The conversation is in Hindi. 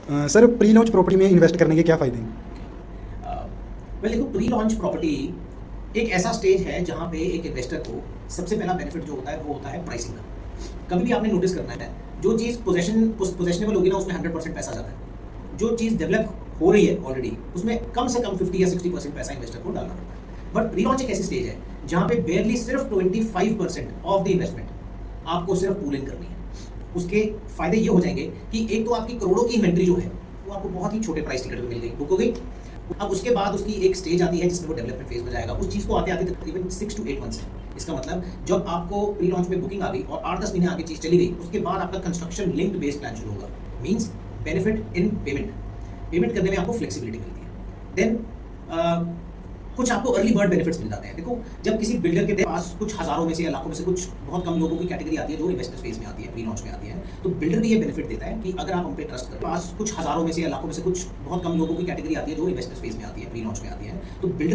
सर प्री लॉन्च प्रॉपर्टी में इन्वेस्ट करने के क्या फ़ायदे हैं? वेल देखो, प्री लॉन्च प्रॉपर्टी एक ऐसा स्टेज है जहाँ पे एक इन्वेस्टर को सबसे पहला बेनिफिट जो होता है वो होता है प्राइसिंग का। कभी भी आपने नोटिस करना है, जो चीज़ पोजेशनेबल होगी ना उसमें 100% पैसा जाता है। जो चीज़ डेवलप हो रही है ऑलरेडी उसमें कम से कम 50 या 60% पैसा इन्वेस्टर को डालना पड़ता है। बट प्री लॉन्च एक ऐसी स्टेज है जहाँ पे बेयरली सिर्फ 25% ऑफ द इन्वेस्टमेंट आपको सिर्फ पूल इन करनी है। उसके फायदे ये हो जाएंगे कि एक तो आपकी करोड़ों की इन्वेंट्री जो है वो आपको बहुत ही छोटे प्राइस टिकट पे मिल गई, बुक हो गई। अब उसके बाद उसकी एक स्टेज आती है जिसमें वो डेवलपमेंट फेज में जाएगा। उस चीज़ को आते आते तकरीबन 6 to 8 मंथ्स है। इसका मतलब जब आपको प्री लॉन्च में बुकिंग आ गई और 8-10 महीने आगे चीज़ चली गई, उसके बाद आपका कंस्ट्रक्शन लिंक्ड बेस्ड प्लान शुरू होगा। मीन्स बेनिफिट इन पेमेंट करने में आपको फ्लेक्सिबिलिटी मिलती है। देन कुछ आपको अर्ली बर्ड बेनिफिट्स मिल जाते हैं। देखो, जब किसी बिल्डर के पास कुछ हज़ारों में से या लाखों में से कुछ बहुत कम लोगों की कैटेगरी आती है जो इन्वेस्टर फेज में आती है, प्री लॉन्च में आती है, तो बिल्डर भी ये बेनिफिट देता है कि अगर आप हम पे ट्रस्ट करें, पास कुछ हज़ारों में से या लाखों में से कुछ बहुत कम लोगों की कैटेगरी आती है जो इन्वेस्टर फेज में आती है, प्री लॉन्च में आती है, तो बिल्डर